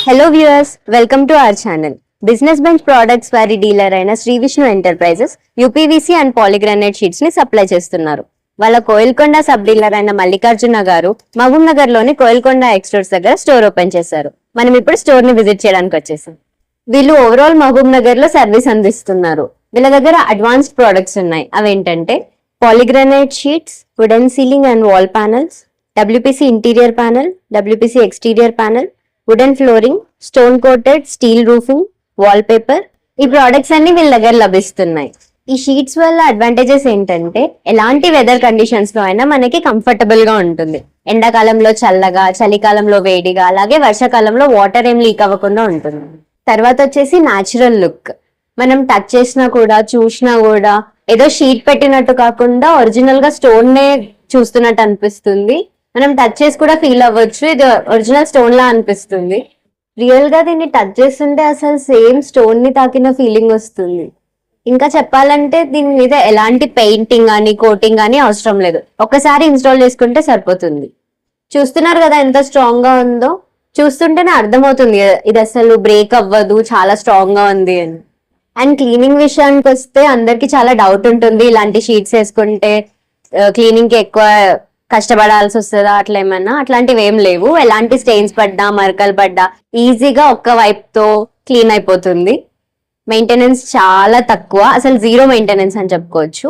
Hello viewers, welcome to our channel. Business bench products వారి dealer అయిన Shri Vishnu enterprises UPVC and polygranite sheets ని supply చేస్తున్నారు. వాళ్ళ Koilkonda sub dealer అయిన మల్లికార్జున గారు మహబూబ్ నగర్ లోని కోయిల్కొండ ఎక్స్టోర్స్ దగ్గర స్టోర్ ఓపెన్ చేశారు. మనం ఇప్పుడు స్టోర్ ని విజిట్ చేయడానికి వచ్చేసాం. వీళ్ళు ఓవరాల్ మహబూబ్ నగర్ లో సర్వీస్ అందిస్తున్నారు. వీళ్ళ దగ్గర అడ్వాన్స్డ్ ప్రొడక్ట్స్ ఉన్నాయి. అవేంటంటే polygranite sheets, wooden ceiling and wall panels, WPC interior panel, WPC exterior panel, wooden flooring, stone coated steel roofing, wall paper. ఈ ప్రోడక్ట్స్ అన్ని వీళ్ళ దగ్గర లభిస్తున్నాయి. ఈ షీట్స్ వల్ల అడ్వాంటేజెస్ ఏంటంటే ఎలాంటి వెదర్ కండిషన్స్ లో అయినా మనకి కంఫర్టబుల్ గా ఉంటుంది. ఎండాకాలంలో చల్లగా, చలికాలంలో వేడిగా, అలాగే వర్షాకాలంలో వాటర్ ఏం లీక్ అవ్వకుండా ఉంటుంది. తర్వాత వచ్చేసి న్యాచురల్ లుక్. మనం టచ్ చేసినా కూడా, చూసినా కూడా ఏదో షీట్ పెట్టినట్టు కాకుండా ఒరిజినల్ గా స్టోన్ నే చూస్తున్నట్టు అనిపిస్తుంది. మనం టచ్ చేసి కూడా ఫీల్ అవ్వచ్చు, ఇది ఒరిజినల్ స్టోన్ లా అనిపిస్తుంది. రియల్ గా దీన్ని టచ్ చేస్తుంటే అసలు సేమ్ స్టోన్ ని తాకిన ఫీలింగ్ వస్తుంది. ఇంకా చెప్పాలంటే దీని మీద ఎలాంటి పెయింటింగ్ కానీ కోటింగ్ కానీ అవసరం లేదు. ఒకసారి ఇన్స్టాల్ చేసుకుంటే సరిపోతుంది. చూస్తున్నారు కదా ఎంత స్ట్రాంగ్ గా ఉందో. చూస్తుంటేనే అర్థమవుతుంది ఇది అసలు బ్రేక్ అవ్వదు, చాలా స్ట్రాంగ్ గా ఉంది అని. అండ్ క్లీనింగ్ విషయానికి వస్తే అందరికి చాలా డౌట్ ఉంటుంది, ఇలాంటి షీట్స్ వేసుకుంటే క్లీనింగ్ కి ఎక్కువ కష్టపడాల్సి వస్తుందా, అట్లా ఏమన్నా. అట్లాంటివి ఏం లేవు. ఎలాంటి స్టెయిన్స్ పడ్డా, మరకలు పడ్డా ఈజీగా ఒక్క వైప్ తో క్లీన్ అయిపోతుంది. మెయింటెనెన్స్ చాలా తక్కువ, అసలు జీరో మెయింటెనెన్స్ అని చెప్పుకోవచ్చు.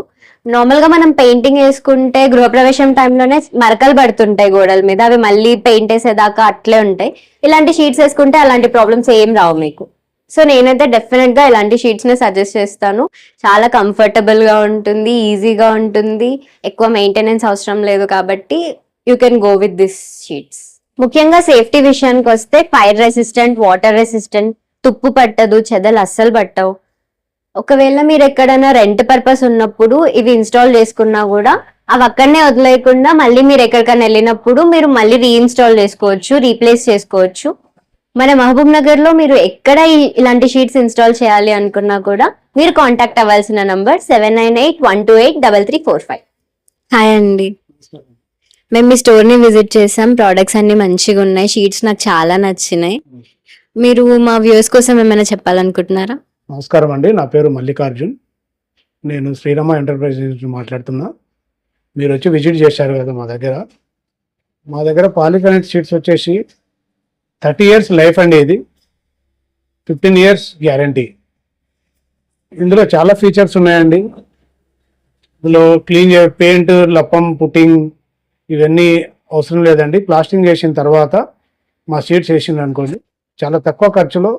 నార్మల్ గా మనం పెయింటింగ్ వేసుకుంటే గృహప్రవేశం టైంలోనే మరకలు పడుతుంటాయి గోడల మీద, అవి మళ్ళీ పెయింట్ వేసేదాకా అట్లే ఉంటాయి. ఇలాంటి షీట్స్ వేసుకుంటే అలాంటి ప్రాబ్లమ్స్ ఏం రావు మీకు. సో నేనైతే డెఫినెట్ గా ఇలాంటి షీట్స్ ని సజెస్ట్ చేస్తాను. చాలా కంఫర్టబుల్ గా ఉంటుంది, ఈజీగా ఉంటుంది, ఎక్కువ మెయింటెనెన్స్ అవసరం లేదు. కాబట్టి you can go with this sheets. ముఖ్యంగా సేఫ్టీ విషయానికి వస్తే ఫైర్ రెసిస్టెంట్, వాటర్ రెసిస్టెంట్, తుప్పు పట్టదు, చెదలు అస్సలు పట్టవు. ఒకవేళ మీరు ఎక్కడైనా రెంట్ పర్పస్ ఉన్నప్పుడు ఇవి ఇన్స్టాల్ చేసుకున్నా కూడా అవి అక్కడనే వదిలేయకుండా మళ్ళీ మీరు ఎక్కడికైనా వెళ్ళినప్పుడు మీరు మళ్ళీ రీఇన్స్టాల్ చేసుకోవచ్చు, రీప్లేస్ చేసుకోవచ్చు. మన మహబూబ్ నగర్ లో మీరు ఎక్కడ ఇలాంటి షీట్స్ ఇన్స్టాల్ చేయాలి అనుకున్నా కూడా మీరు కాంటాక్ట్ అవ్వాల్సిన నంబర్ 7981283345. హాయ్ అండి, మేము మీ స్టోర్ ని విజిట్ చేసాం. ప్రోడక్ట్స్ అన్ని మంచిగా ఉన్నాయి, షీట్స్ నాకు చాలా నచ్చినాయి. మీరు మా వ్యూవర్స్ కోసం ఏమైనా చెప్పాలనుకుంటున్నారా? నమస్కారం అండి, నా పేరు మల్లికార్జున్. నేను శ్రీరామ ఎంటర్ప్రైజెస్ నుంచి మాట్లాడుతున్నా. మీరు వచ్చి విజిట్ చేశారు కదా మా దగ్గర పాలిగ్రానైట్ షీట్స్ వచ్చేసి 30 years లైఫ్ అండి. ఇది 15 years గ్యారంటీ. ఇందులో చాలా ఫీచర్స్ ఉన్నాయండి. ఇందులో క్లీన్ పెయింట్, లప్పం, పుట్టింగ్ ఇవన్నీ అవసరం లేదండి. ప్లాస్టింగ్ చేసిన తర్వాత మా షీట్స్ వేసింది అనుకోండి, చాలా తక్కువ ఖర్చులో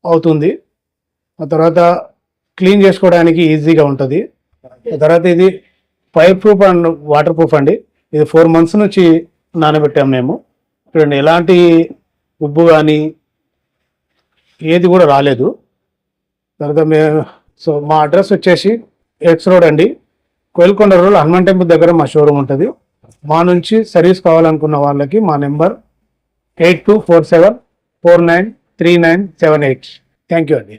అవుతుంది. ఆ తర్వాత క్లీన్ చేసుకోవడానికి ఈజీగా ఉంటుంది. ఆ తర్వాత ఇది fire proof and water proof అండి. ఇది 4 months నుంచి నానబెట్టాము మేము. చూడండి, ఎలాంటి ఉబ్బు కానీ ఏది కూడా రాలేదు. తర్వాత మా అడ్రస్ వచ్చేసి ఎక్స్ రోడ్ అండి, కోయిల్కొండ రోడ్, హనుమాన్ టెంపుల్ దగ్గర మా షోరూమ్ ఉంటుంది. మా నుంచి సర్వీస్ కావాలనుకున్న వాళ్ళకి మా నెంబర్ 8247493978. థ్యాంక్ యూ అండి.